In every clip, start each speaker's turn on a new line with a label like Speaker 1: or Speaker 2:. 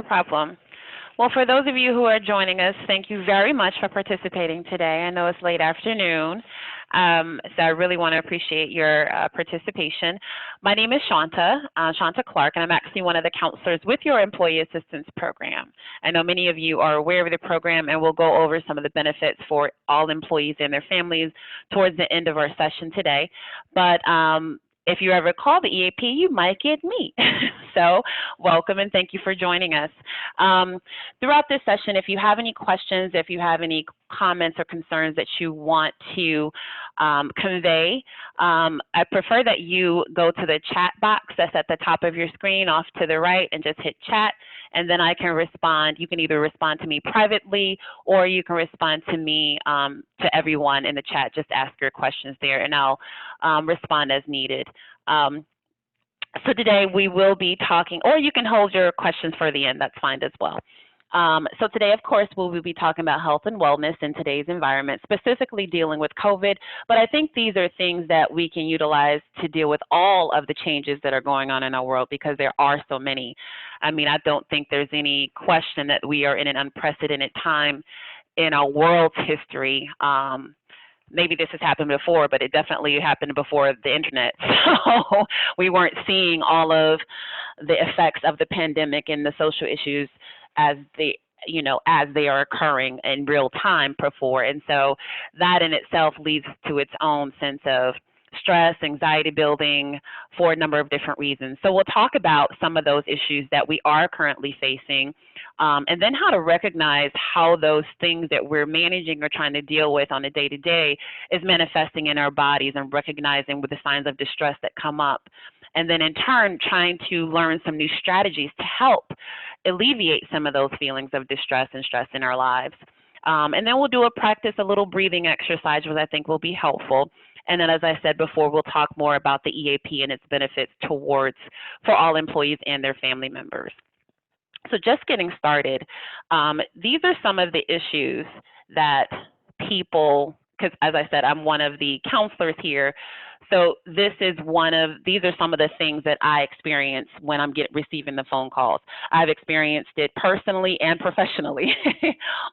Speaker 1: No problem. Well, for those of you who are joining us, thank you very much for participating today. I know it's late afternoon, so I really want to appreciate your participation. My name is Shanta Clark, and I'm actually one of the counselors with your Employee Assistance Program. I know many of you are aware of the program, and we'll go over some of the benefits for all employees and their families towards the end of our session today. But if you ever call the EAP, you might get me. So welcome and thank you for joining us. Throughout this session, if you have any questions, if you have any comments or concerns that you want to convey, I prefer that you go to the chat box that's at the top of your screen off to the right and just hit chat, and then I can respond. You can either respond to me privately or you can respond to me, to everyone in the chat. Just ask your questions there and I'll respond as needed. So today we will be talking, or you can hold your questions for the end, that's fine as well. So today, of course, we will be talking about health and wellness in today's environment, specifically dealing with COVID, but I think these are things that we can utilize to deal with all of the changes that are going on in our world because there are so many. I mean, I don't think there's any question that we are in an unprecedented time in our world's history. Maybe this has happened before, but it definitely happened before the internet. So we weren't seeing all of the effects of the pandemic and the social issues as they are occurring in real time before. And so that in itself leads to its own sense of stress, anxiety building for a number of different reasons. So we'll talk about some of those issues that we are currently facing, and then how to recognize how those things that we're managing or trying to deal with on a day-to-day is manifesting in our bodies and recognizing with the signs of distress that come up. And then in turn, trying to learn some new strategies to help alleviate some of those feelings of distress and stress in our lives. And then we'll do a little breathing exercise, which I think will be helpful. And then, as I said before, we'll talk more about the EAP and its benefits for all employees and their family members. So just getting started, these are some of the issues that people, because as I said, I'm one of the counselors here. So these are some of the things that I experience when I'm receiving the phone calls. I've experienced it personally and professionally,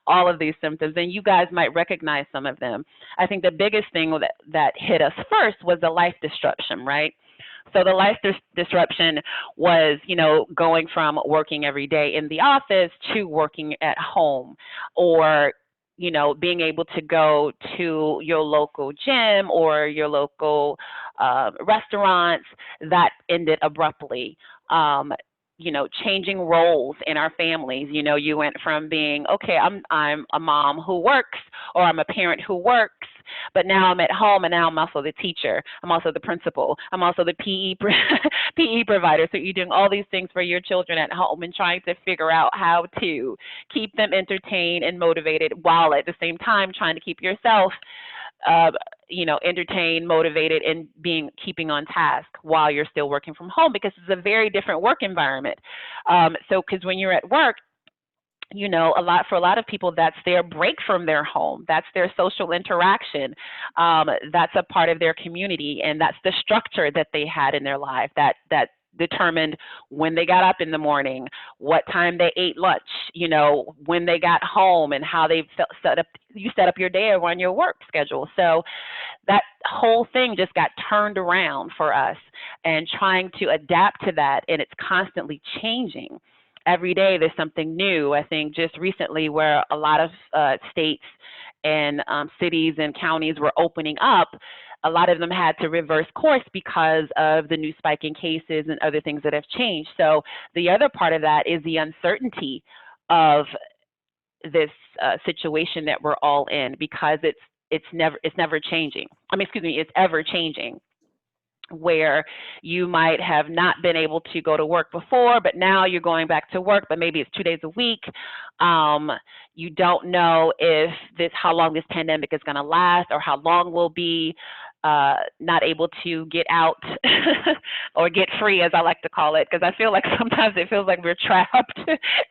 Speaker 1: all of these symptoms, and you guys might recognize some of them. I think the biggest thing that hit us first was the life disruption, right? So the life disruption was, going from working every day in the office to working at home, or being able to go to your local gym or your local restaurants that ended abruptly. Changing roles in our families. You went from being, okay, I'm a mom who works, or I'm a parent who works, but now I'm at home and now I'm also the teacher. I'm also the principal. I'm also the PE provider. So you're doing all these things for your children at home and trying to figure out how to keep them entertained and motivated while at the same time trying to keep yourself entertained, motivated, and keeping on task while you're still working from home, because it's a very different work environment. Because when you're at work, for a lot of people, that's their break from their home. That's their social interaction. That's a part of their community, and that's the structure that they had in their life that determined when they got up in the morning, what time they ate lunch, when they got home, and how they set up your day or on your work schedule. So that whole thing just got turned around for us, and trying to adapt to that, and it's constantly changing. Every day there's something new. I think just recently, where a lot of states and cities and counties were opening up, a lot of them had to reverse course because of the new spike in cases and other things that have changed. So the other part of that is the uncertainty of this situation that we're all in, because it's never changing. It's ever changing, where you might have not been able to go to work before, but now you're going back to work, but maybe it's 2 days a week. You don't know how long this pandemic is going to last, or how long we'll be not able to get out or get free, as I like to call it, because I feel like sometimes it feels like we're trapped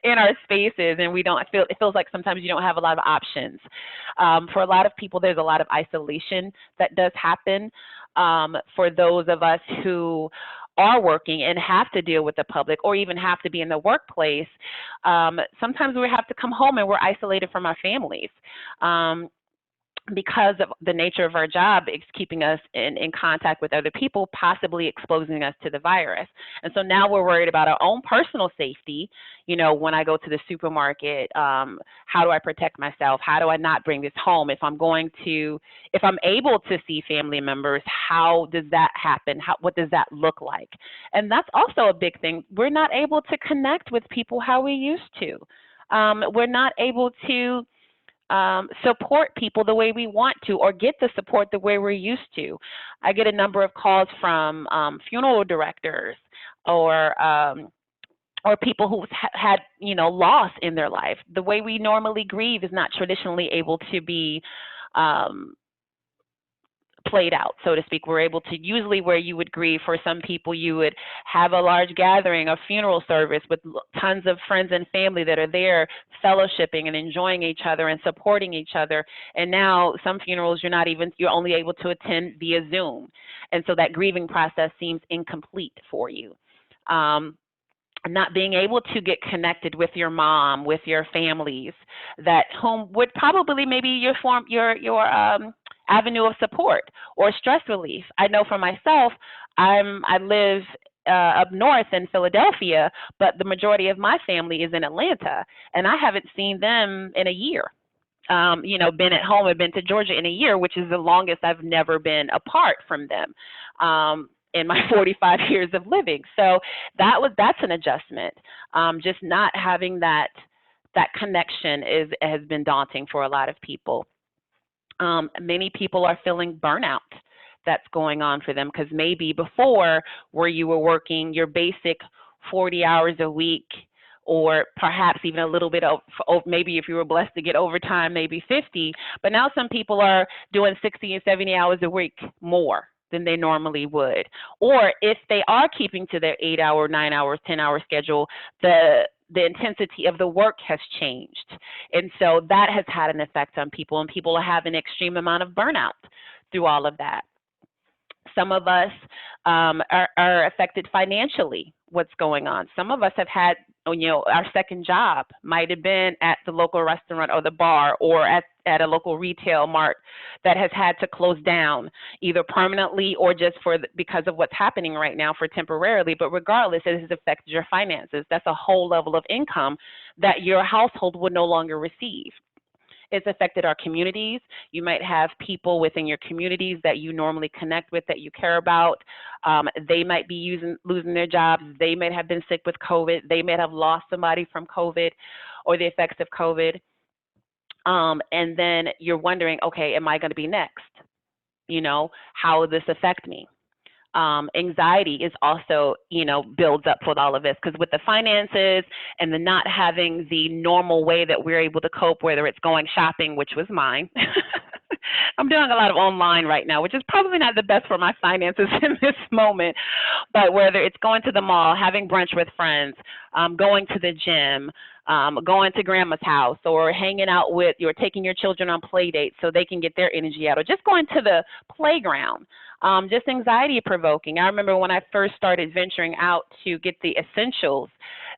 Speaker 1: in our spaces, and it feels like sometimes you don't have a lot of options. For a lot of people, there's a lot of isolation that does happen. For those of us who are working and have to deal with the public or even have to be in the workplace, sometimes we have to come home and we're isolated from our families. Because of the nature of our job, it's keeping us in contact with other people, possibly exposing us to the virus. And so now we're worried about our own personal safety. You know, when I go to the supermarket, how do I protect myself? How do I not bring this home? If I'm able to see family members, how does that happen? What does that look like? And that's also a big thing. We're not able to connect with people how we used to. We're not able to support people the way we want to, or get the support the way we're used to. I get a number of calls from funeral directors or people who've had, loss in their life. The way we normally grieve is not traditionally able to be played out, so to speak. We're able to, usually where you would grieve, for some people, you would have a large gathering, a funeral service with tons of friends and family that are there fellowshipping and enjoying each other and supporting each other. And now some funerals you're only able to attend via Zoom. And so that grieving process seems incomplete for you. Not being able to get connected with your mom, with your families, that home would probably maybe your avenue of support or stress relief. I know for myself, I live up north in Philadelphia, but the majority of my family is in Atlanta, and I haven't seen them in a year. Been at home and been to Georgia in a year, which is the longest I've never been apart from them in my 45 years of living. So that's an adjustment. Just not having that connection has been daunting for a lot of people. Many people are feeling burnout that's going on for them, because maybe before, where you were working your basic 40 hours a week, or perhaps even a little bit of, maybe if you were blessed to get overtime, maybe 50, but now some people are doing 60 and 70 hours a week more than they normally would. Or if they are keeping to their 8-hour, 9-hour, 10-hour schedule, the intensity of the work has changed. And so that has had an effect on people, and people have an extreme amount of burnout through all of that. Some of us are affected financially, what's going on. Some of us have had, our second job might have been at the local restaurant or the bar, or at a local retail mart that has had to close down, either permanently or just because of what's happening right now for temporarily. But regardless, it has affected your finances. That's a whole level of income that your household would no longer receive. It's affected our communities. You might have people within your communities that you normally connect with, that you care about. They might be losing their jobs. They may have been sick with COVID. They may have lost somebody from COVID or the effects of COVID. And then you're wondering, okay, am I going to be next? How will this affect me? Anxiety is also, builds up with all of this, because with the finances and the not having the normal way that we're able to cope, whether it's going shopping, which was mine. I'm doing a lot of online right now, which is probably not the best for my finances in this moment, but whether it's going to the mall, having brunch with friends, going to the gym, going to grandma's house, or hanging out or taking your children on play dates so they can get their energy out, or just going to the playground. Just anxiety provoking. I remember when I first started venturing out to get the essentials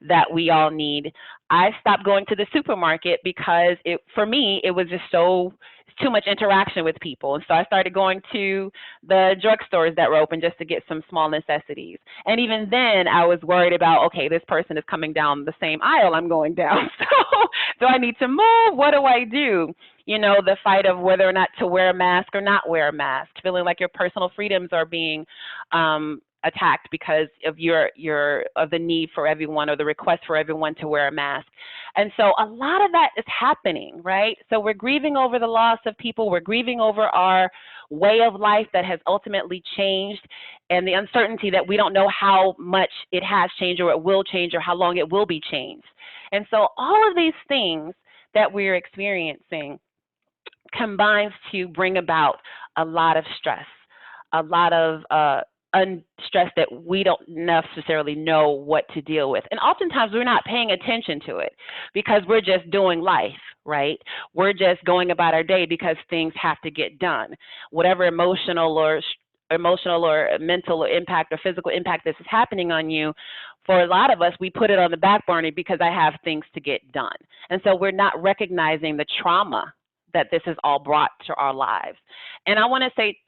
Speaker 1: that we all need, I stopped going to the supermarket because for me, it was just too much interaction with people. And so I started going to the drugstores that were open just to get some small necessities. And even then I was worried about, okay, this person is coming down the same aisle I'm going down. So do I need to move? What do I do? The fight of whether or not to wear a mask or not wear a mask, feeling like your personal freedoms are being attacked because of the need for everyone, or the request for everyone to wear a mask. And so a lot of that is happening, right? So we're grieving over the loss of people. We're grieving over our way of life that has ultimately changed, and the uncertainty that we don't know how much it has changed, or it will change, or how long it will be changed. And so all of these things that we're experiencing combines to bring about a lot of stress, a lot of stress that we don't necessarily know what to deal with. And oftentimes we're not paying attention to it because we're just doing life, right? We're just going about our day because things have to get done. Whatever emotional or emotional or mental impact or physical impact this is happening on you, for a lot of us, we put it on the back burner because I have things to get done. And so we're not recognizing the trauma that this has all brought to our lives. And I want to say,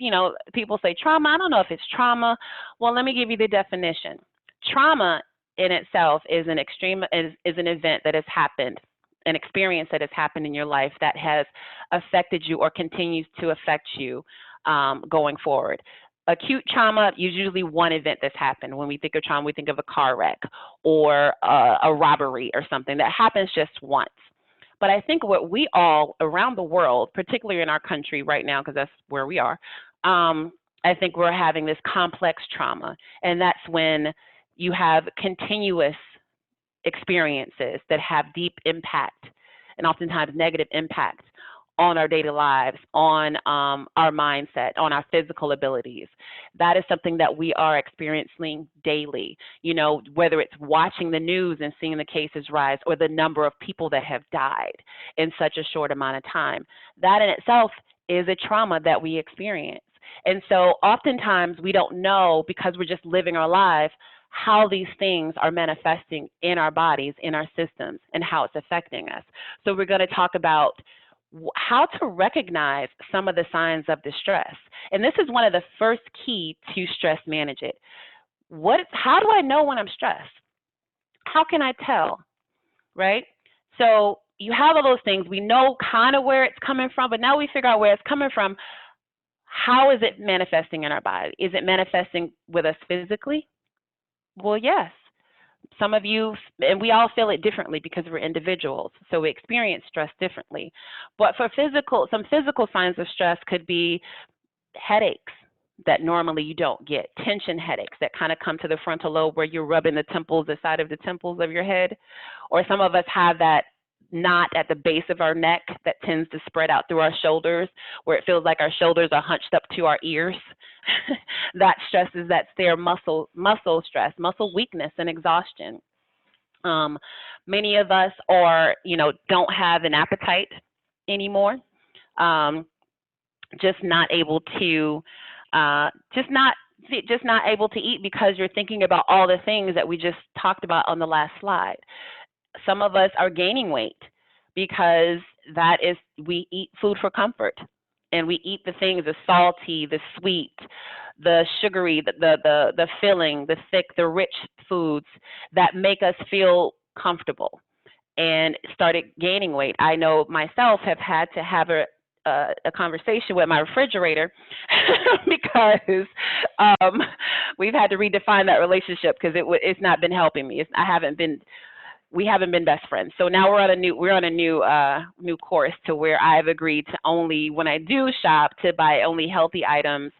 Speaker 1: people say trauma. I don't know if it's trauma. Well, let me give you the definition. Trauma in itself is an event that has happened, an experience that has happened in your life that has affected you or continues to affect you going forward. Acute trauma is usually one event that's happened. When we think of trauma, we think of a car wreck or a robbery or something that happens just once. But I think what we all around the world, particularly in our country right now, because that's where we are, I think we're having this complex trauma. And that's when you have continuous experiences that have deep impact and oftentimes negative impact on our daily lives, on our mindset, on our physical abilities. That is something that we are experiencing daily, whether it's watching the news and seeing the cases rise or the number of people that have died in such a short amount of time. That in itself is a trauma that we experience. And so oftentimes we don't know, because we're just living our life, how these things are manifesting in our bodies, in our systems, and how it's affecting us. So we're going to talk about how to recognize some of the signs of distress. And this is one of the first key to stress manage it. How do I know when I'm stressed? How can I tell, right? So you have all those things. We know kind of where it's coming from, but now we figure out where it's coming from. How is it manifesting in our body? Is it manifesting with us physically? Well, yes. Some of you, and we all feel it differently because we're individuals, so we experience stress differently. But for some physical signs of stress could be headaches that normally you don't get, tension headaches that kind of come to the frontal lobe where you're rubbing the side of the temples of your head. Or some of us have that knot at the base of our neck that tends to spread out through our shoulders, where it feels like our shoulders are hunched up to our ears. That stress is that's their muscle stress, muscle weakness and exhaustion. Many of us don't have an appetite anymore. Just not able to eat because you're thinking about all the things that we just talked about on the last slide. Some of us are gaining weight because we eat food for comfort, and we eat the things, the salty, the sweet, the sugary, the filling, the thick, the rich foods that make us feel comfortable, and started gaining weight. I know myself have had to have a conversation with my refrigerator because we've had to redefine that relationship because it's not been helping me. We haven't been best friends. So now we're on a new course to where I've agreed to only, when I do shop, to buy only healthy items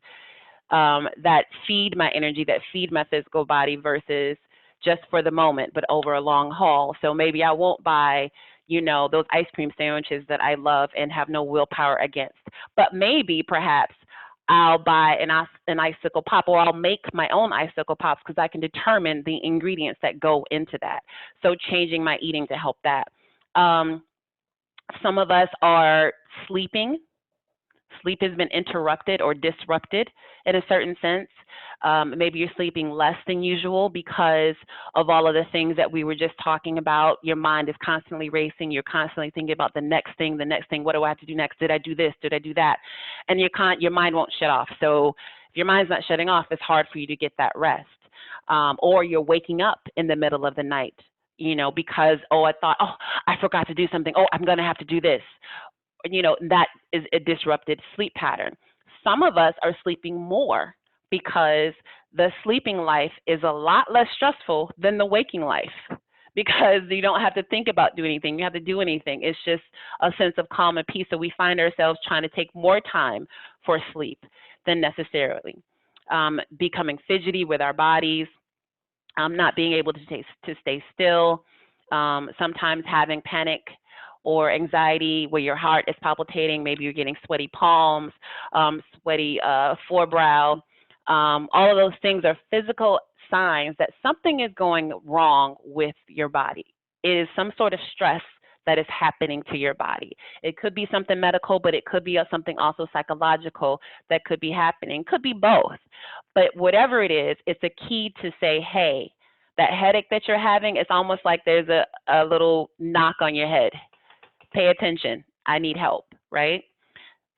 Speaker 1: that feed my energy, that feed my physical body versus just for the moment, but over a long haul. So maybe I won't buy, those ice cream sandwiches that I love and have no willpower against. But maybe, perhaps, I'll buy an icicle pop, or I'll make my own icicle pops because I can determine the ingredients that go into that. So changing my eating to help that. Some of us are sleeping. Sleep has been interrupted or disrupted in a certain sense. Maybe you're sleeping less than usual because of all of the things that we were just talking about. Your mind is constantly racing. You're constantly thinking about the next thing. What do I have to do next? Did I do this? Did I do that? And your mind won't shut off. So if your mind's not shutting off, it's hard for you to get that rest. Or you're waking up in the middle of the night, because, I forgot to do something. I'm going to have to do this. That is a disrupted sleep pattern. Some of us are sleeping more because the sleeping life is a lot less stressful than the waking life, because you don't have to think about doing anything. You have to do anything. It's just a sense of calm and peace. So we find ourselves trying to take more time for sleep than necessarily. Becoming fidgety with our bodies, not being able to stay still, sometimes having panic or anxiety where your heart is palpitating. Maybe you're getting sweaty palms, sweaty forebrow. All of those things are physical signs that something is going wrong with your body. It is some sort of stress that is happening to your body. It could be something medical, but it could be something also psychological that could be happening. Could be both. But whatever it is, it's a key to say, hey, that headache that you're having, it's almost like there's a little knock on your head. Pay attention. I need help, right?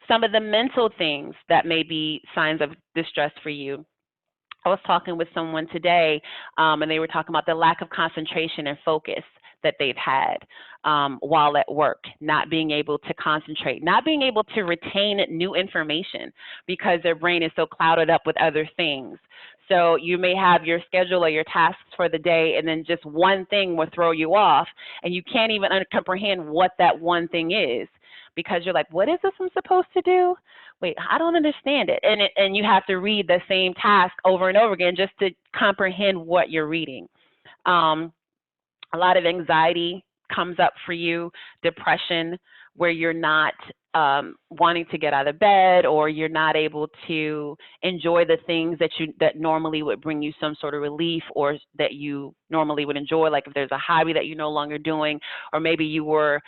Speaker 1: Some of the mental things that may be signs of distress for you. I was talking with someone today, and they were talking about the lack of concentration and focus that they've had while at work, not being able to concentrate, not being able to retain new information because their brain is so clouded up with other things. So you may have your schedule or your tasks for the day, and then just one thing will throw you off, and you can't even comprehend what that one thing is because you're like, what is this I'm supposed to do? Wait, I don't understand it. And you have to read the same task over and over again just to comprehend what you're reading. A lot of anxiety comes up for you, depression, where you're not wanting to get out of bed, or you're not able to enjoy the things that normally would bring you some sort of relief, or that you normally would enjoy, like if there's a hobby that you're no longer doing, or maybe you were,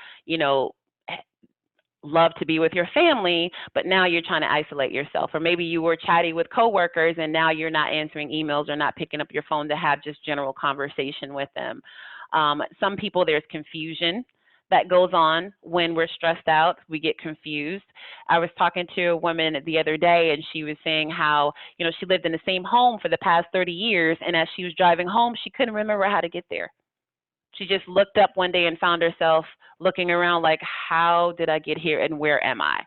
Speaker 1: love to be with your family, but now you're trying to isolate yourself. Or maybe you were chatty with coworkers and now you're not answering emails or not picking up your phone to have just general conversation with them. Some people, there's confusion that goes on when we're stressed out. We get confused. I was talking to a woman the other day, and she was saying how, she lived in the same home for the past 30 years, and as she was driving home, she couldn't remember how to get there. She just looked up one day and found herself looking around like, how did I get here and where am I?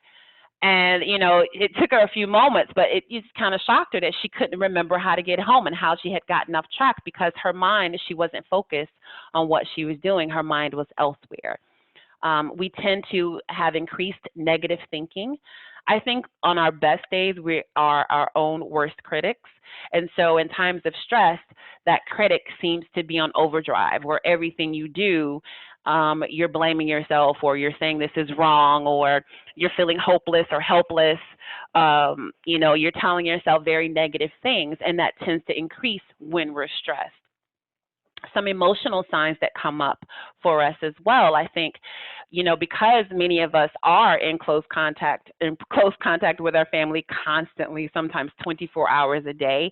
Speaker 1: And, it took her a few moments, but it just kind of shocked her that she couldn't remember how to get home and how she had gotten off track, because her mind, she wasn't focused on what she was doing. Her mind was elsewhere. We tend to have increased negative thinking. I think on our best days, we are our own worst critics. And so in times of stress, that critic seems to be on overdrive, where everything you do, you're blaming yourself, or you're saying this is wrong, or you're feeling hopeless or helpless. You're telling yourself very negative things, and that tends to increase when we're stressed. Some emotional signs that come up for us as well, I think, because many of us are in close contact with our family constantly, sometimes 24 hours a day,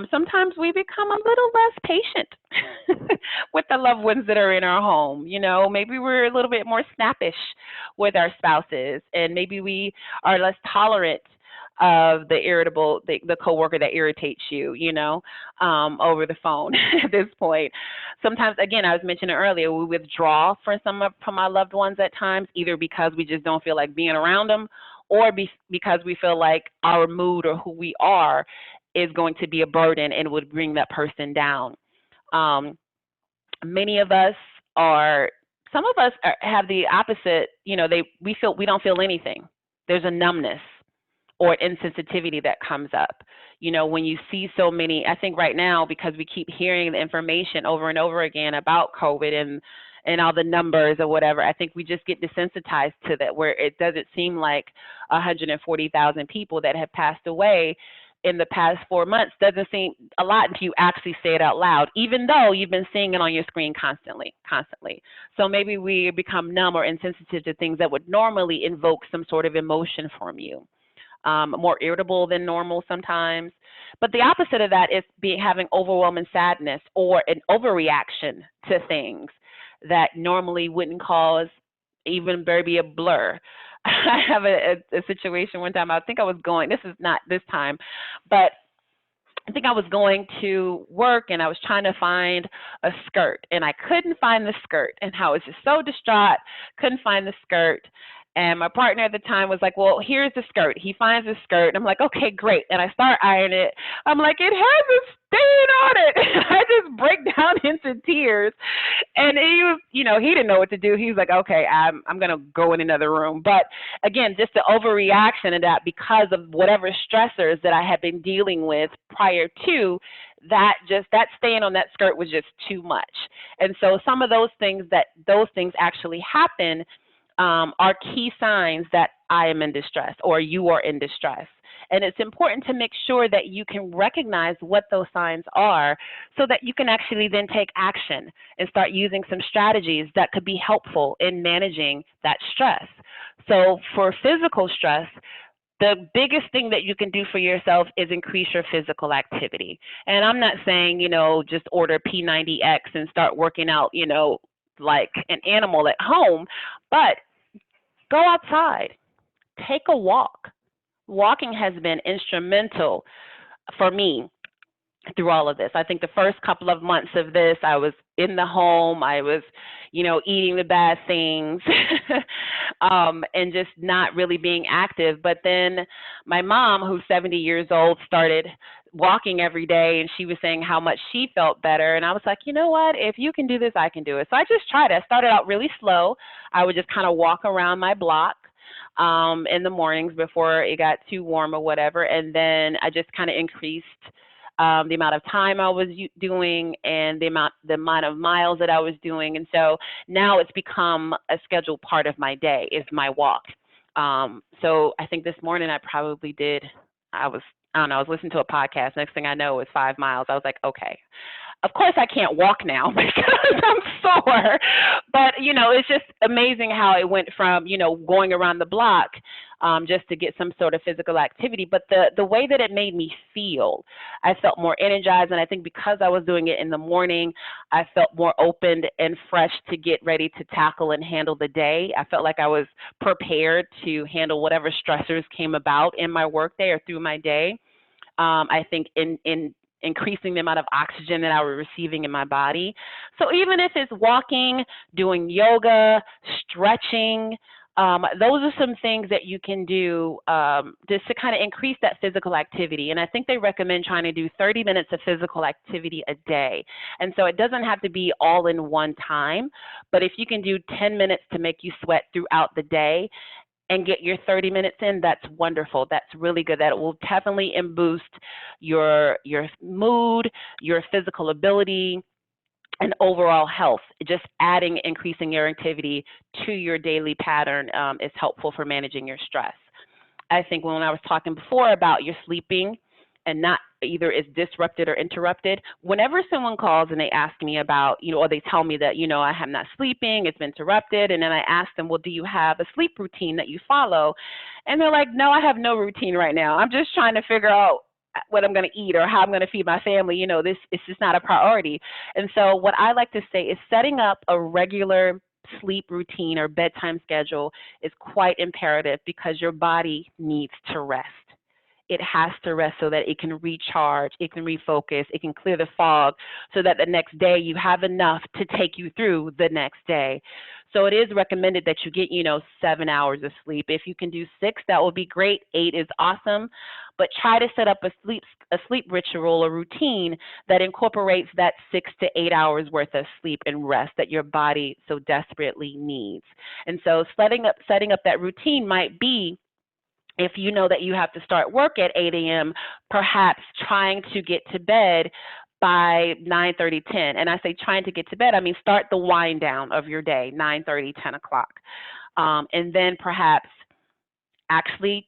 Speaker 1: sometimes we become a little less patient with the loved ones that are in our home. Maybe we're a little bit more snappish with our spouses, and maybe we are less tolerant of the coworker that irritates you, over the phone at this point. Sometimes, again, I was mentioning earlier, we withdraw from our loved ones at times, either because we just don't feel like being around them, or because we feel like our mood or who we are is going to be a burden and would bring that person down. Some of us have the opposite, we don't feel anything. There's a numbness or insensitivity that comes up. When you see so many, I think right now, because we keep hearing the information over and over again about COVID and all the numbers or whatever, I think we just get desensitized to that, where it doesn't seem like 140,000 people that have passed away in the past 4 months doesn't seem a lot until you actually say it out loud, even though you've been seeing it on your screen constantly. So maybe we become numb or insensitive to things that would normally invoke some sort of emotion from you. More irritable than normal sometimes. But the opposite of that is having overwhelming sadness or an overreaction to things that normally wouldn't cause even maybe a blur. I have a situation one time, I think I was going, this is not this time, but I think I was going to work and I was trying to find a skirt and I couldn't find the skirt, and I was just so distraught, couldn't find the skirt. And my partner at the time was like, well, here's the skirt. He finds the skirt. And I'm like, okay, great. And I start ironing it. I'm like, it has a stain on it. I just break down into tears. And he was, he didn't know what to do. He was like, okay, I'm going to go in another room. But again, just the overreaction of that, because of whatever stressors that I had been dealing with prior to that, that stain on that skirt was just too much. And so some of those things actually happen are key signs that I am in distress or you are in distress. And it's important to make sure that you can recognize what those signs are so that you can actually then take action and start using some strategies that could be helpful in managing that stress. So for physical stress, the biggest thing that you can do for yourself is increase your physical activity. And I'm not saying, just order P90X and start working out, like an animal at home, but go outside, take a walk. Walking has been instrumental for me through all of this. I think the first couple of months of this, I was in the home, I was, eating the bad things, and just not really being active. But then my mom, who's 70 years old, started walking every day, and she was saying how much she felt better. And I was like, you know what? If you can do this, I can do it. So I just tried it. I started out really slow. I would just kind of walk around my block in the mornings before it got too warm or whatever. And then I just kind of increased the amount of time I was doing and the amount of miles that I was doing. And so now it's become a scheduled part of my day is my walk. So I think this morning I probably did, I was listening to a podcast. Next thing I know, it was 5 miles. I was like, okay. Of course, I can't walk now because I'm sore, but, it's just amazing how it went from, going around the block just to get some sort of physical activity. But the way that it made me feel, I felt more energized. And I think because I was doing it in the morning, I felt more open and fresh to get ready to tackle and handle the day. I felt like I was prepared to handle whatever stressors came about in my workday or through my day. I think in increasing the amount of oxygen that I was receiving in my body. So even if it's walking, doing yoga, stretching, those are some things that you can do just to kind of increase that physical activity. And I think they recommend trying to do 30 minutes of physical activity a day. And so it doesn't have to be all in one time, but if you can do 10 minutes to make you sweat throughout the day, and get your 30 minutes in, that's wonderful. That's really good. That will definitely boost your mood, your physical ability, and overall health. Just increasing your activity to your daily pattern is helpful for managing your stress. I think when I was talking before about your sleeping and not either is disrupted or interrupted, whenever someone calls and they ask me about, or they tell me that, I am not sleeping, it's been interrupted, and then I ask them, well, do you have a sleep routine that you follow? And they're like, no, I have no routine right now. I'm just trying to figure out what I'm going to eat or how I'm going to feed my family. This is just not a priority. And so what I like to say is setting up a regular sleep routine or bedtime schedule is quite imperative because your body needs to rest. It has to rest so that it can recharge, it can refocus, it can clear the fog so that the next day you have enough to take you through the next day. So it is recommended that you get, 7 hours of sleep. If you can do 6, that would be great. 8 is awesome. But try to set up a sleep ritual or routine that incorporates that 6 to 8 hours worth of sleep and rest that your body so desperately needs. And so setting up that routine might be, if you know that you have to start work at 8 a.m., perhaps trying to get to bed by 9:30, 10. And I say trying to get to bed, I mean start the wind down of your day, 9:30, 10 o'clock. And then perhaps actually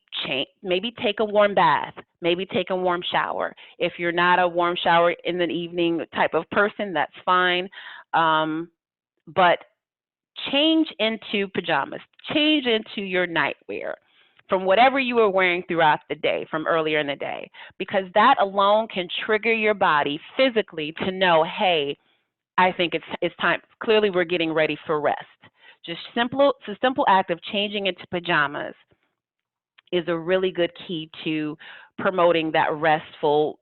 Speaker 1: maybe take a warm bath, maybe take a warm shower. If you're not a warm shower in the evening type of person, that's fine. But change into pajamas, change into your nightwear from whatever you were wearing throughout the day, from earlier in the day, because that alone can trigger your body physically to know, hey, I think it's time. Clearly, we're getting ready for rest. It's a simple act of changing into pajamas is a really good key to promoting that restful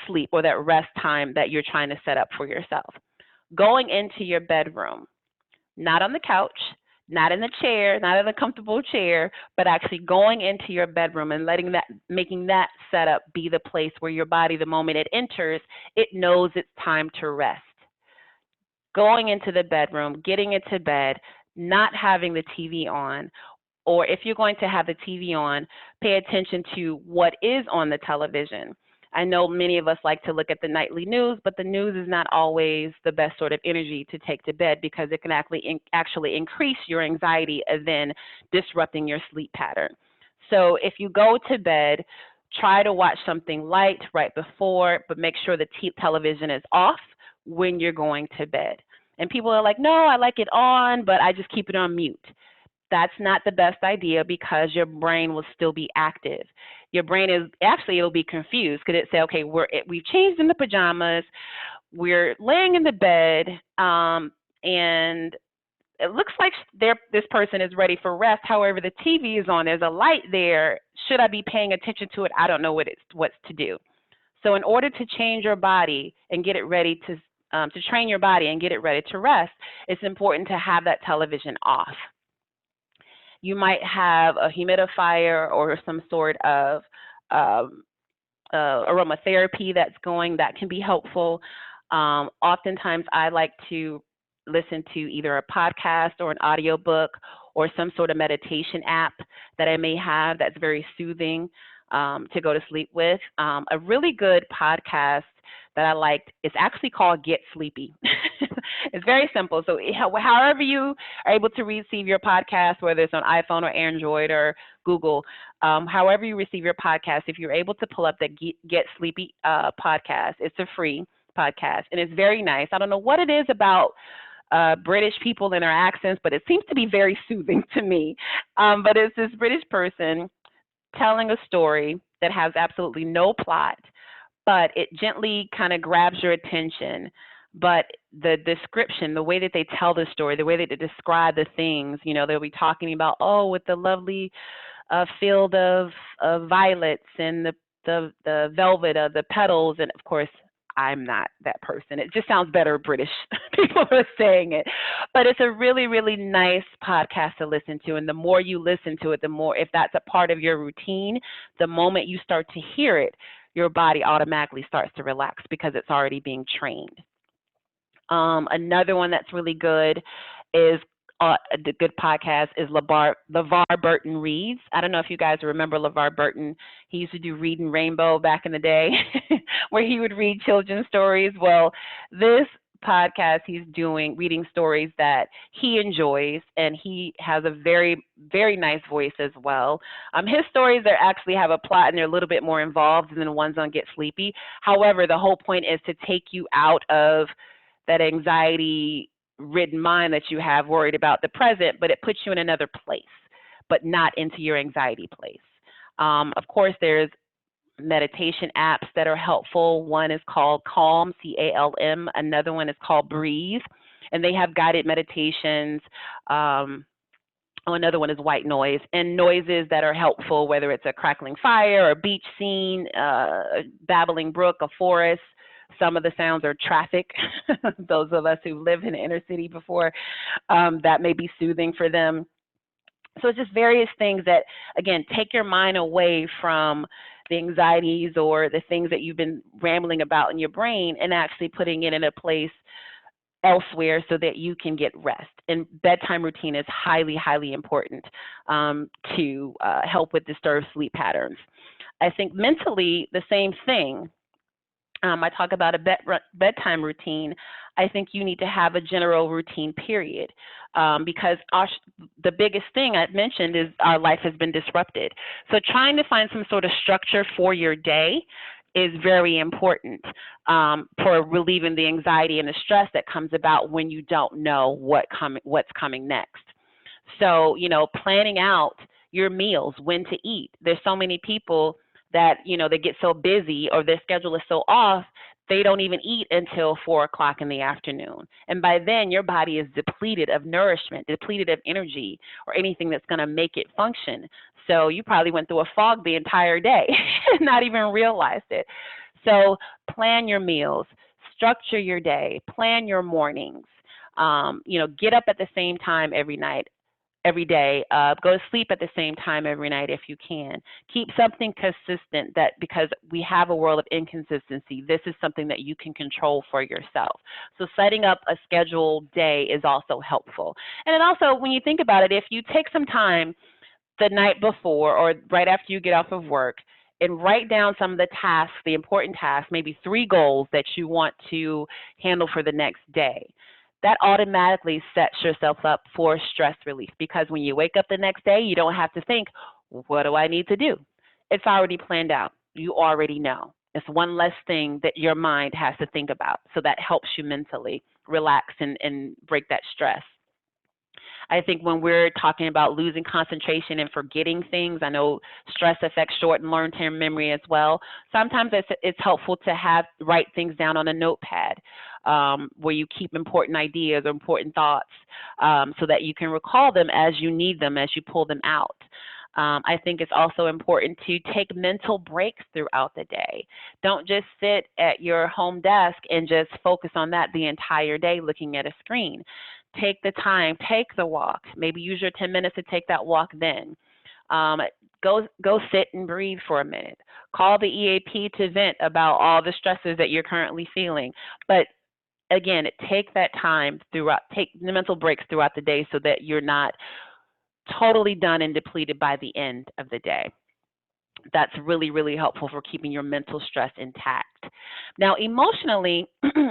Speaker 1: sleep or that rest time that you're trying to set up for yourself. Going into your bedroom, not on the couch, not in the chair, not in a comfortable chair, but actually going into your bedroom and making that setup be the place where your body, the moment it enters, it knows it's time to rest. Going into the bedroom, getting into bed, not having the TV on, or if you're going to have the TV on, pay attention to what is on the television. I know many of us like to look at the nightly news, but the news is not always the best sort of energy to take to bed because it can actually increase your anxiety and then disrupting your sleep pattern. So if you go to bed, Try to watch something light right before, but make sure the television is off when you're going to bed. And people are like, no, I like it on, but I just keep it on mute. That's not the best idea because your brain will still be active. Your brain is actually, it'll be confused because it say, okay, we've changed in the pajamas, we're laying in the bed, and it looks like this person is ready for rest. However, the TV is on. There's a light there. Should I be paying attention to it? I don't know what's to do. So in order to change your body and get it ready to train your body and get it ready to rest, it's important to have that television off. You might have a humidifier or some sort of aromatherapy that's going, that can be helpful. Oftentimes I like to listen to either a podcast or an audiobook or some sort of meditation app that I may have that's very soothing to go to sleep with. A really good podcast that I liked is actually called Get Sleepy. It's very simple. So however you are able to receive your podcast, whether it's on iPhone or Android or Google, however you receive your podcast, if you're able to pull up the Get Sleepy podcast, it's a free podcast, and it's very nice. I don't know what it is about British people and their accents, but it seems to be very soothing to me. But it's this British person telling a story that has absolutely no plot, but it gently kind of grabs your attention. But the description, the way that they tell the story, the way that they describe the things, they'll be talking about, with the lovely field of violets and the velvet of the petals, and of course, I'm not that person. It just sounds better British. People are saying it. But it's a really, really nice podcast to listen to. And the more you listen to it, the more, if that's a part of your routine, the moment you start to hear it, your body automatically starts to relax because it's already being trained. Another one that's really good is the good podcast is LeVar Burton Reads. I don't know if you guys remember LeVar Burton. He used to do Reading Rainbow back in the day where he would read children's stories. Well, this podcast he's doing reading stories that he enjoys, and he has a very, very nice voice as well. His stories actually have a plot and they're a little bit more involved than the ones on Get Sleepy. However, the whole point is to take you out of that anxiety-ridden mind that you have worried about the present, but it puts you in another place, but not into your anxiety place. Of course, there's meditation apps that are helpful. One is called Calm, C-A-L-M. Another one is called Breathe, and they have guided meditations. Another one is White Noise, and noises that are helpful, whether it's a crackling fire, a beach scene, a babbling brook, a forest. Some of the sounds are traffic. Those of us who live in the inner city before, that may be soothing for them. So it's just various things that, again, take your mind away from the anxieties or the things that you've been rambling about in your brain and actually putting it in a place elsewhere so that you can get rest. And bedtime routine is highly, highly important to help with disturbed sleep patterns. I think mentally, the same thing. I talk about a bedtime routine. I think you need to have a general routine period because the biggest thing I've mentioned is our life has been disrupted. So trying to find some sort of structure for your day is very important for relieving the anxiety and the stress that comes about when you don't know what's coming next. So, planning out your meals, when to eat. There's so many people that, they get so busy or their schedule is so off, they don't even eat until 4 o'clock in the afternoon. And by then, your body is depleted of nourishment, depleted of energy, or anything that's going to make it function. So you probably went through a fog the entire day and not even realized it. So plan your meals, structure your day, plan your mornings, get up at the same time every day, go to sleep at the same time every night if you can. Keep something consistent because we have a world of inconsistency, this is something that you can control for yourself. So setting up a scheduled day is also helpful. And then also, when you think about it, if you take some time the night before or right after you get off of work and write down some of the tasks, the important tasks, maybe 3 goals that you want to handle for the next day, that automatically sets yourself up for stress relief because when you wake up the next day, you don't have to think, what do I need to do? It's already planned out. You already know. It's one less thing that your mind has to think about. So that helps you mentally relax and break that stress. I think when we're talking about losing concentration and forgetting things, I know stress affects short and long-term memory as well. Sometimes it's helpful to write things down on a notepad where you keep important ideas or important thoughts so that you can recall them as you need them, as you pull them out. I think it's also important to take mental breaks throughout the day. Don't just sit at your home desk and just focus on that the entire day looking at a screen. Take the time, take the walk. Maybe use your 10 minutes to take that walk then. Go sit and breathe for a minute. Call the EAP to vent about all the stresses that you're currently feeling. But again, take that time take the mental breaks throughout the day so that you're not totally done and depleted by the end of the day. That's really, really helpful for keeping your mental stress intact. Now, emotionally,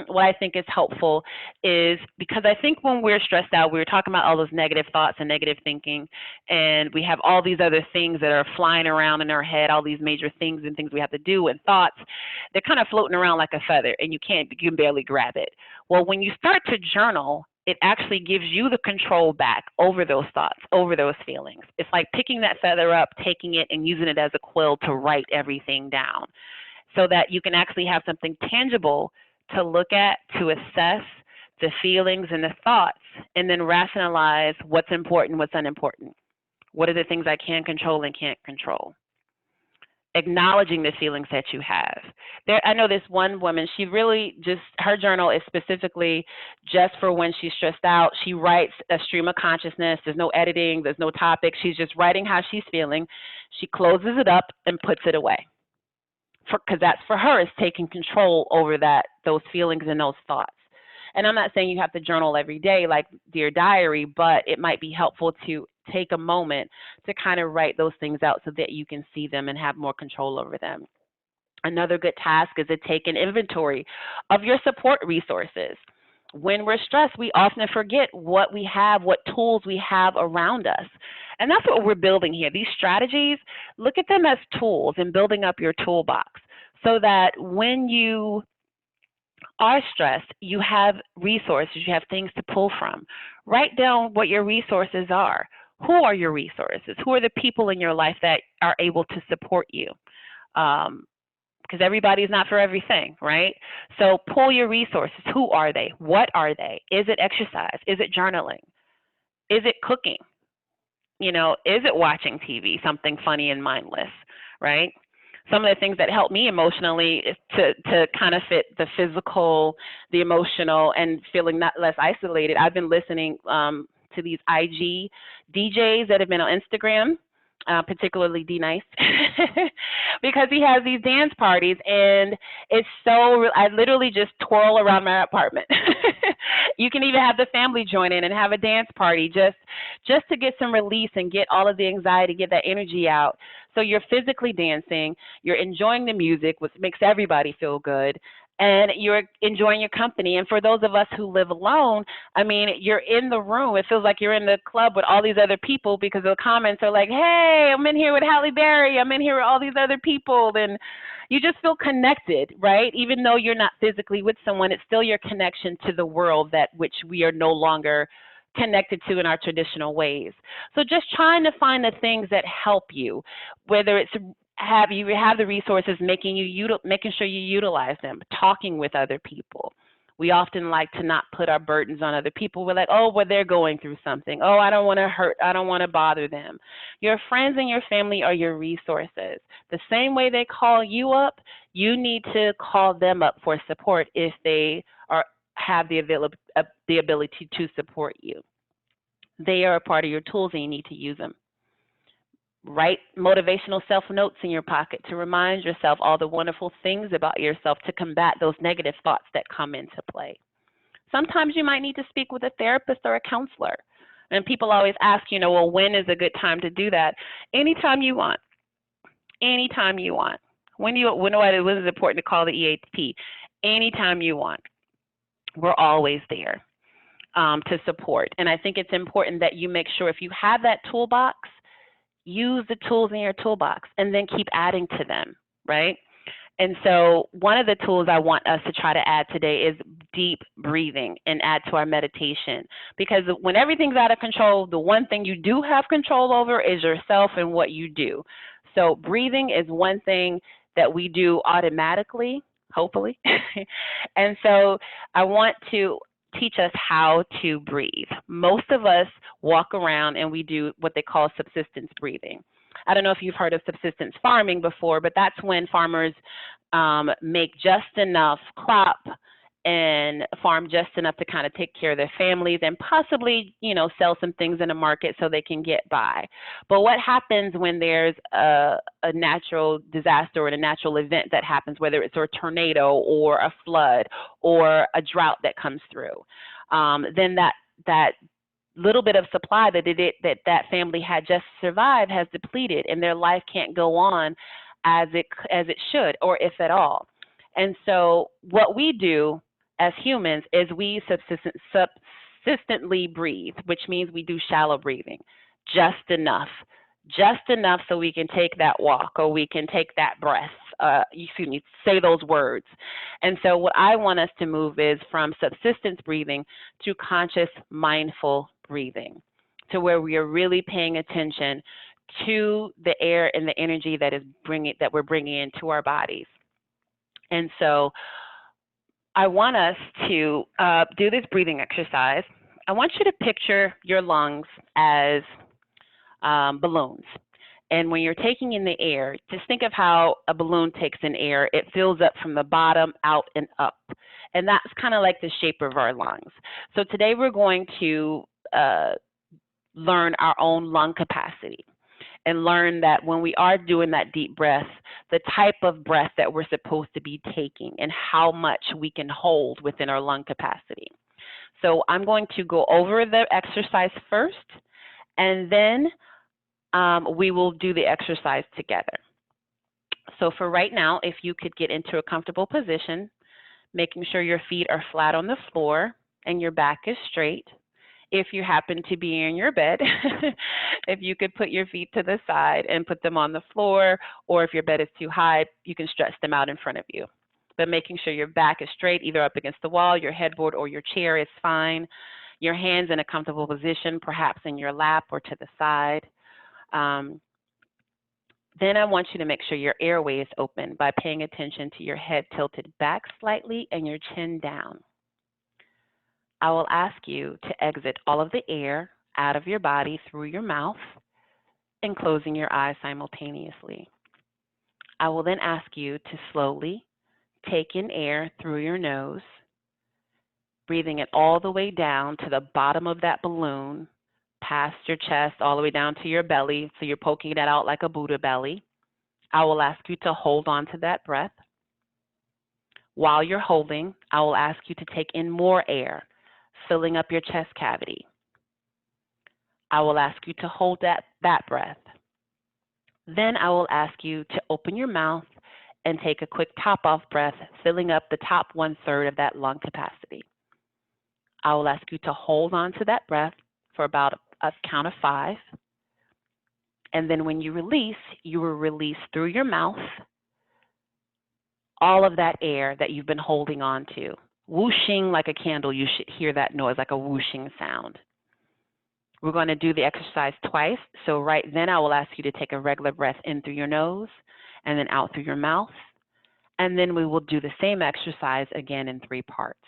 Speaker 1: what I think is helpful is because I think when we're stressed out, we were talking about all those negative thoughts and negative thinking, and we have all these other things that are flying around in our head, all these major things and things we have to do and thoughts. They're kind of floating around like a feather, and you can barely grab it. Well, when you start to journal, it actually gives you the control back over those thoughts, over those feelings. It's like picking that feather up, taking it, and using it as a quill to write everything down so that you can actually have something tangible to look at, to assess the feelings and the thoughts, and then rationalize what's important, what's unimportant. What are the things I can control and can't control? Acknowledging the feelings that you have. I know this one woman, she really her journal is specifically just for when she's stressed out. She writes a stream of consciousness. There's no editing, there's no topic. She's just writing how she's feeling. She closes it up and puts it away. Because that's for her, is taking control over those feelings and those thoughts. And I'm not saying you have to journal every day like Dear Diary, but it might be helpful to take a moment to kind of write those things out so that you can see them and have more control over them. Another good task is to take an inventory of your support resources. When we're stressed, we often forget what we have, what tools we have around us. And that's what we're building here. These strategies, look at them as tools and building up your toolbox so that when you are stressed, you have resources, you have things to pull from. Write down what your resources are. Who are your resources? Who are the people in your life that are able to support you? Because everybody's not for everything, right? So pull your resources. Who are they? What are they? Is it exercise? Is it journaling? Is it cooking? Is it watching TV, something funny and mindless, right? Some of the things that help me emotionally is to kind of fit the physical, the emotional, and feeling less isolated. I've been listening to these IG DJs that have been on Instagram, particularly D Nice, because he has these dance parties, and it's I literally just twirl around my apartment. You can even have the family join in and have a dance party just to get some release and get all of the anxiety, get that energy out. So you're physically dancing, you're enjoying the music, which makes everybody feel good, and you're enjoying your company. And for those of us who live alone, I mean, you're in the room. It feels like you're in the club with all these other people because the comments are like, hey, I'm in here with Halle Berry. I'm in here with all these other people. And you just feel connected, right? Even though you're not physically with someone, it's still your connection to the world which we are no longer connected to in our traditional ways. So just trying to find the things that help you, whether it's have the resources, making sure you utilize them, talking with other people. We often like to not put our burdens on other people. We're like, oh, well, they're going through something. Oh, I don't want to hurt. I don't want to bother them. Your friends and your family are your resources. The same way they call you up, you need to call them up for support if they have the ability to support you. They are a part of your tools, and you need to use them. Write motivational self-notes in your pocket to remind yourself all the wonderful things about yourself to combat those negative thoughts that come into play. Sometimes you might need to speak with a therapist or a counselor. And people always ask, well, when is a good time to do that? Anytime you want. Anytime you want. When is it important to call the EAP? Anytime you want. We're always there to support. And I think it's important that you make sure if you have that toolbox, use the tools in your toolbox and then keep adding to them, right? And so one of the tools I want us to try to add today is deep breathing and add to our meditation. Because when everything's out of control, the one thing you do have control over is yourself and what you do. So breathing is one thing that we do automatically, hopefully. And so I want to teach us how to breathe. Most of us walk around and we do what they call subsistence breathing. I don't know if you've heard of subsistence farming before, but that's when farmers make just enough crop and farm just enough to kind of take care of their families and possibly, sell some things in the market so they can get by. But what happens when there's a natural disaster or a natural event that happens, whether it's a tornado or a flood or a drought that comes through, then that little bit of supply that family had just survived has depleted, and their life can't go on as it should, or if at all. And so what we do as humans is we subsistently breathe, which means we do shallow breathing, just enough so we can take that walk or we can take that breath. Say those words. And so what I want us to move is from subsistence breathing to conscious, mindful breathing, to where we are really paying attention to the air and the energy that we're bringing into our bodies. And so I want us to do this breathing exercise. I want you to picture your lungs as balloons. And when you're taking in the air, just think of how a balloon takes in air. It fills up from the bottom out and up. And that's kind of like the shape of our lungs. So today we're going to learn our own lung capacity and learn that when we are doing that deep breath, the type of breath that we're supposed to be taking and how much we can hold within our lung capacity. So I'm going to go over the exercise first, and then we will do the exercise together. So for right now, if you could get into a comfortable position, making sure your feet are flat on the floor and your back is straight. If you happen to be in your bed, if you could put your feet to the side and put them on the floor, or if your bed is too high, you can stretch them out in front of you. But making sure your back is straight, either up against the wall, your headboard, or your chair is fine. Your hands in a comfortable position, perhaps in your lap or to the side. Then I want you to make sure your airway is open by paying attention to your head tilted back slightly and your chin down. I will ask you to exit all of the air out of your body through your mouth and closing your eyes simultaneously. I will then ask you to slowly take in air through your nose, breathing it all the way down to the bottom of that balloon, past your chest, all the way down to your belly, so you're poking that out like a Buddha belly. I will ask you to hold on to that breath. While you're holding, I will ask you to take in more air, filling up your chest cavity. I will ask you to hold that breath. Then I will ask you to open your mouth and take a quick top-off breath, filling up the top 1/3 of that lung capacity. I will ask you to hold on to that breath for about a count of 5. And then when you will release through your mouth all of that air that you've been holding on to. Whooshing like a candle, you should hear that noise, like a whooshing sound. We're going to do the exercise twice. So right then I will ask you to take a regular breath in through your nose and then out through your mouth. And then we will do the same exercise again in 3 parts.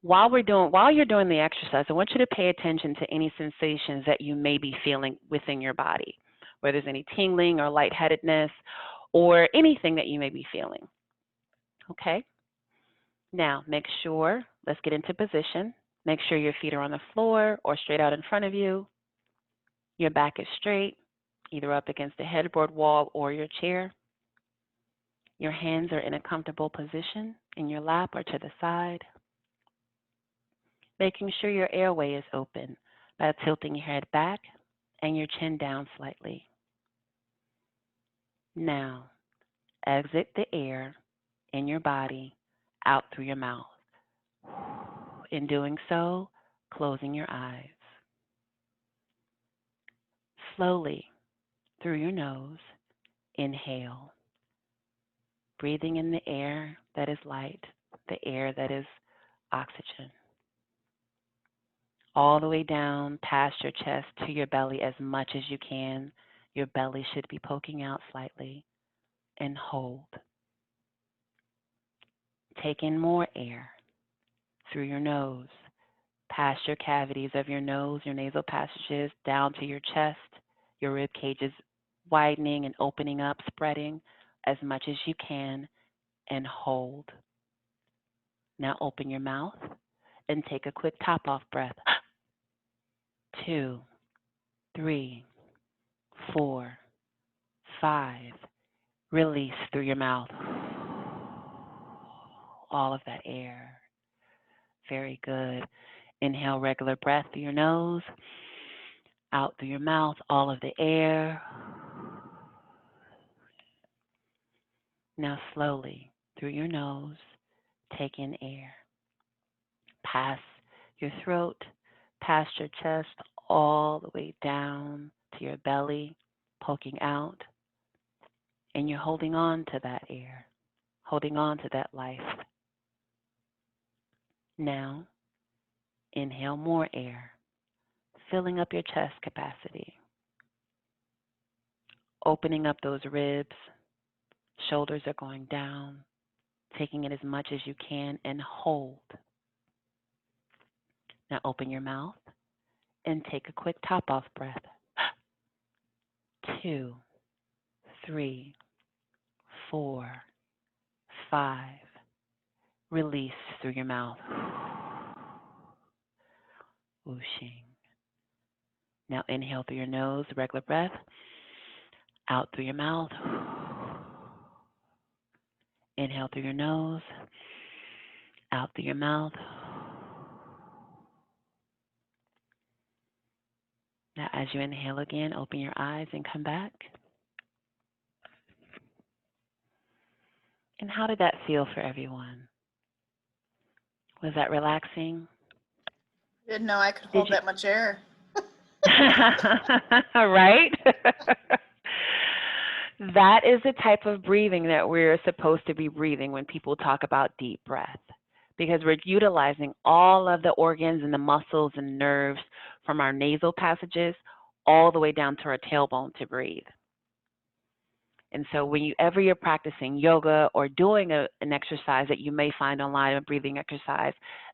Speaker 1: While you're doing the exercise, I want you to pay attention to any sensations that you may be feeling within your body, whether there's any tingling or lightheadedness or anything that you may be feeling. Okay? Now, let's get into position. Make sure your feet are on the floor or straight out in front of you. Your back is straight, either up against the headboard wall or your chair. Your hands are in a comfortable position in your lap or to the side. Making sure your airway is open by tilting your head back and your chin down slightly. Now, exit the air in your body out through your mouth. In doing so, closing your eyes. Slowly, through your nose, inhale. breathing in the air that is light, the air that is oxygen, all the way down past your chest to your belly as much as you can. Your belly should be poking out slightly, and hold. Take in more air through your nose, past your cavities of your nose, your nasal passages, down to your chest. Your rib cage is widening and opening up, spreading as much as you can, and hold. Now open your mouth and take a quick top off breath. 2, 3, 4, 5. Release through your mouth. All of that air. Very good. Inhale regular breath through your nose, out through your mouth, all of the air. Now slowly through your nose, take in air. Past your throat, past your chest, all the way down to your belly, poking out. And you're holding on to that air, holding on to that life. Now, inhale more air, filling up your chest capacity, opening up those ribs. Shoulders are going down, taking in as much as you can, and hold. Now open your mouth and take a quick top off breath. 2, 3, 4, 5. Release through your mouth. Whooshing. Now inhale through your nose, regular breath. Out through your mouth. Inhale through your nose. Out through your mouth. Now as you inhale again, open your eyes and come back. And how did that feel for everyone? Was that relaxing?
Speaker 2: Didn't know I could hold that much air.
Speaker 1: Right? That is the type of breathing that we're supposed to be breathing when people talk about deep breath, because we're utilizing all of the organs and the muscles and nerves from our nasal passages all the way down to our tailbone to breathe. And so whenever you're practicing yoga or doing an exercise that you may find online, a breathing exercise,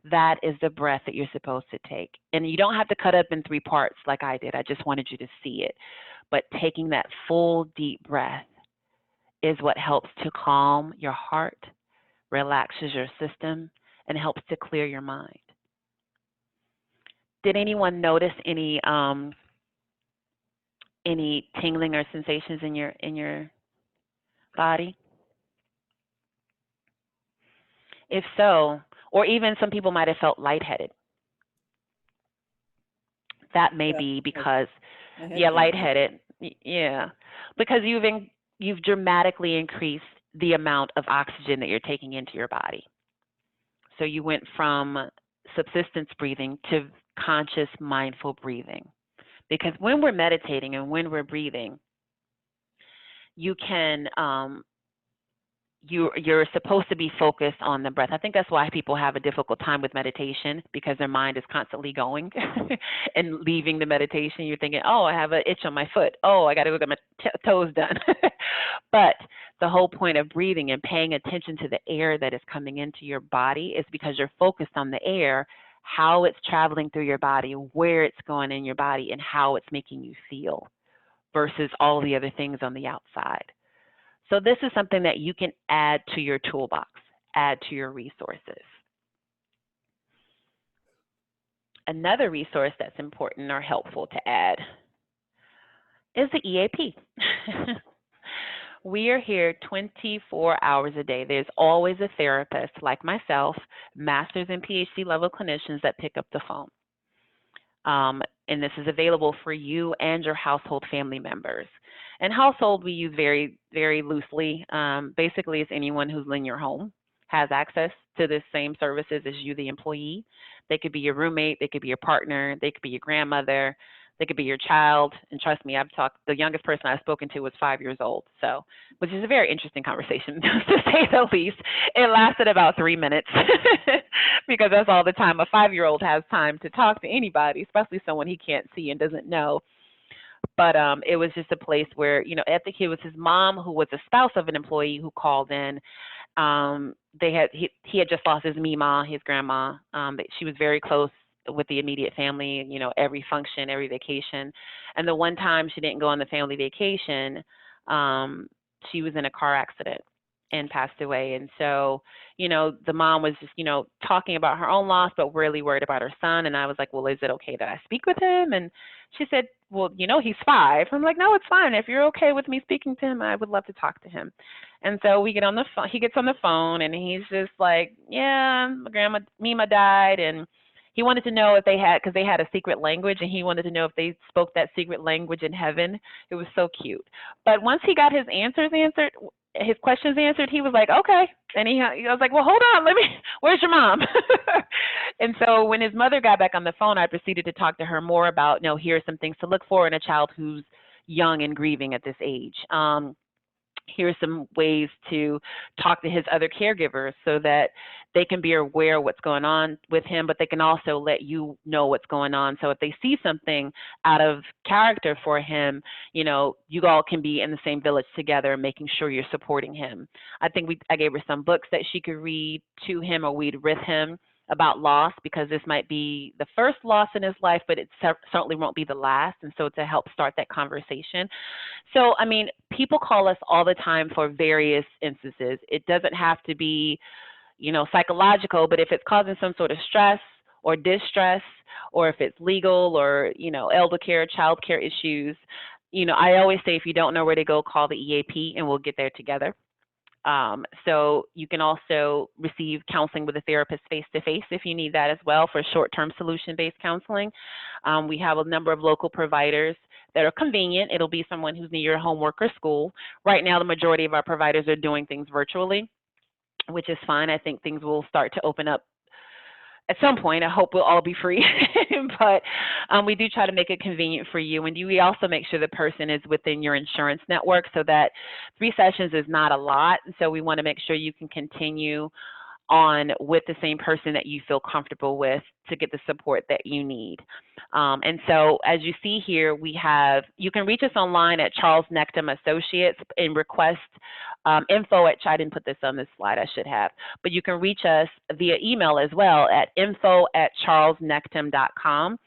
Speaker 1: that is the breath that you're supposed to take. And you don't have to cut up in 3 parts like I did. I just wanted you to see it. But taking that full deep breath is what helps to calm your heart, relaxes your system, and helps to clear your mind. Did anyone notice any tingling or sensations in your body? If so, or even some people might have felt lightheaded. That may be because, lightheaded. Yeah, because you've dramatically increased the amount of oxygen that you're taking into your body. So you went from subsistence breathing to conscious, mindful breathing. Because when we're meditating and when we're breathing, you can you're supposed to be focused on the breath. I think that's why people have a difficult time with meditation, because their mind is constantly going and leaving the meditation. You're thinking, oh, I have an itch on my foot. Oh, I got to go get my toes done. But the whole point of breathing and paying attention to the air that is coming into your body is because you're focused on the air, how it's traveling through your body, where it's going in your body, and how it's making you feel versus all the other things on the outside. So this is something that you can add to your toolbox, add to your resources. Another resource that's important or helpful to add is the EAP. We are here 24 hours a day. There's always a therapist like myself, master's and PhD level clinicians that pick up the phone. And this is available for you and your household family members. And household we use very, very loosely. Basically, it's anyone who's in your home has access to the same services as you, the employee. They could be your roommate, they could be your partner, they could be your grandmother, They could be your child, and trust me, the youngest person I've spoken to was 5 years old, so, which is a very interesting conversation, to say the least. It lasted about 3 minutes, because that's all the time a 5-year-old has time to talk to anybody, especially someone he can't see and doesn't know. But it was just a place where, I think it was his mom, who was a spouse of an employee, who called in. He had just lost his Mima, his grandma. She was very close with the immediate family, every function, every vacation. And the one time she didn't go on the family vacation, she was in a car accident and passed away. And so, the mom was just, talking about her own loss, but really worried about her son. And I was like, well, is it okay that I speak with him? And she said, well, he's 5. I'm like, no, it's fine. If you're okay with me speaking to him, I would love to talk to him. And so we get on the phone. He gets on the phone, and he's just like, yeah, my grandma, Mima died, and he wanted to know if because they had a secret language, and he wanted to know if they spoke that secret language in heaven. It was so cute. But once he got his questions answered, he was like, okay. And I was like, well, hold on, where's your mom? And so when his mother got back on the phone, I proceeded to talk to her more about, here are some things to look for in a child who's young and grieving at this age. Here's some ways to talk to his other caregivers so that they can be aware of what's going on with him, but they can also let you know what's going on. So if they see something out of character for him, you all can be in the same village together, making sure you're supporting him. I gave her some books that she could read to him or read with him about loss, because this might be the first loss in his life, but it certainly won't be the last. And so to help start that conversation. So, people call us all the time for various instances. It doesn't have to be, psychological, but if it's causing some sort of stress or distress, or if it's legal or, elder care, child care issues, I always say, if you don't know where to go, call the EAP and we'll get there together. So you can also receive counseling with a therapist face-to-face if you need that as well, for short-term solution-based counseling. We have a number of local providers that are convenient. It'll be someone who's near your home, work, or school. Right now, the majority of our providers are doing things virtually, which is fine. I think things will start to open up at some point. I hope we'll all be free, but we do try to make it convenient for you. And we also make sure the person is within your insurance network, so that 3 sessions is not a lot. So we want to make sure you can continue on with the same person that you feel comfortable with to get the support that you need. And so as you see here, you can reach us online at Charles Nectum Associates and request info at, I didn't put this on this slide, I should have, but you can reach us via email as well at info@charlesnectum.com.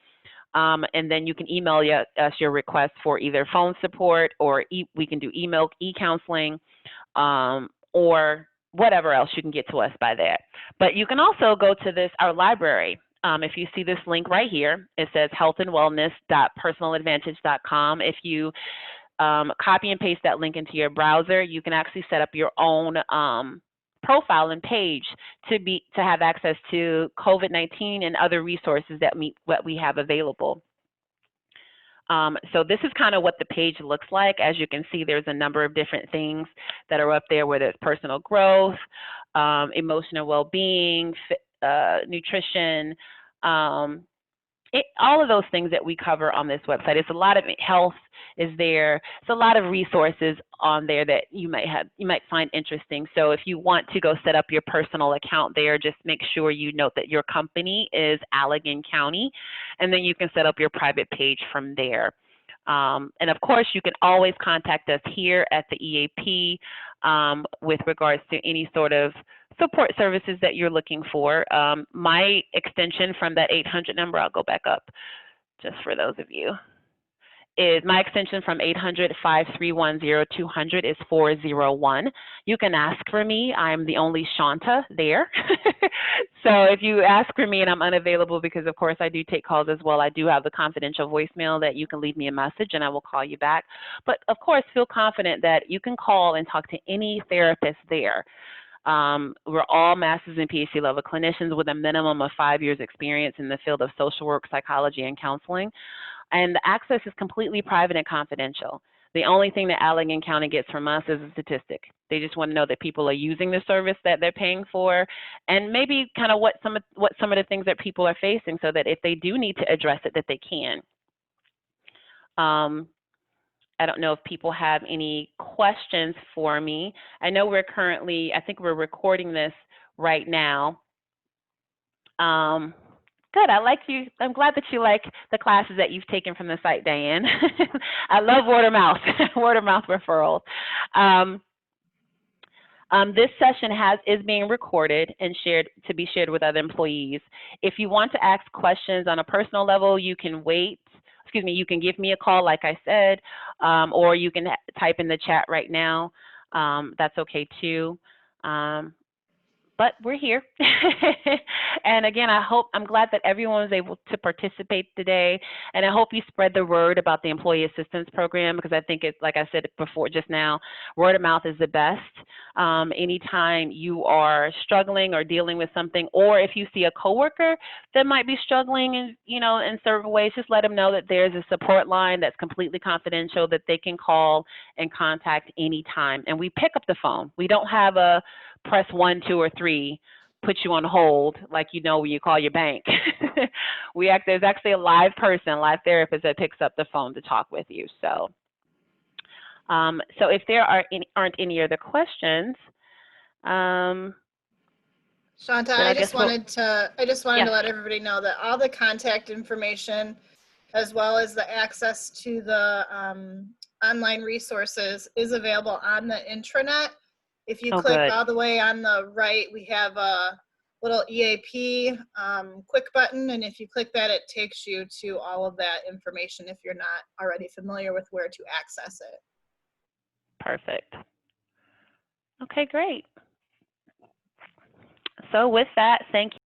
Speaker 1: And then you can email us your request for either phone support, or we can do email e-counseling, or whatever else. You can get to us by that. But you can also go to our library. If you see this link right here, it says healthandwellness.personaladvantage.com. If you copy and paste that link into your browser, you can actually set up your own profile and page to have access to COVID-19 and other resources that what we have available. So this is kind of what the page looks like. As you can see, there's a number of different things that are up there, whether it's personal growth, emotional well-being, nutrition, all of those things that we cover on this website. It's a lot of health is there. It's a lot of resources on there that you might find interesting. So if you want to go set up your personal account there, just make sure you note that your company is Allegan County, and then you can set up your private page from there. And of course, you can always contact us here at the EAP with regards to any sort of support services that you're looking for. My extension from that 800 number, I'll go back up just for those of you, is my extension from 800-531-0200 is 401. You can ask for me. I'm the only Shanta there. So if you ask for me and I'm unavailable, because of course I do take calls as well, I do have the confidential voicemail that you can leave me a message and I will call you back. But of course, feel confident that you can call and talk to any therapist there. We're all master's and PhD level clinicians with a minimum of 5 years experience in the field of social work, psychology, and counseling. And the access is completely private and confidential. The only thing that Allegan County gets from us is a statistic. They just want to know that people are using the service that they're paying for, and maybe kind of what some of the things that people are facing, so that if they do need to address it, that they can. I don't know if people have any questions for me. I know I think we're recording this right now. Good. I'm glad that you like the classes that you've taken from the site, Diane. I love word of mouth, word of mouth referrals. This session is being recorded and to be shared with other employees. If you want to ask questions on a personal level, you can you can give me a call, like I said, or you can type in the chat right now. That's okay too. But we're here. And again, I'm glad that everyone was able to participate today. And I hope you spread the word about the Employee Assistance Program, because I think it's, like I said before just now, word of mouth is the best. Anytime you are struggling or dealing with something, or if you see a coworker that might be struggling in certain ways, just let them know that there's a support line that's completely confidential that they can call and contact anytime. And we pick up the phone. We don't have a press 1, 2, or 3, put you on hold like when you call your bank. There's actually a live live therapist that picks up the phone to talk with you. So, so if there aren't any other questions,
Speaker 2: Shanta, I just wanted to let everybody know that all the contact information, as well as the access to the online resources, is available on the intranet. If you click all the way on the right, we have a little EAP quick button, and if you click that, it takes you to all of that information if you're not already familiar with where to access it.
Speaker 1: Perfect. Okay, great. So with that, thank you.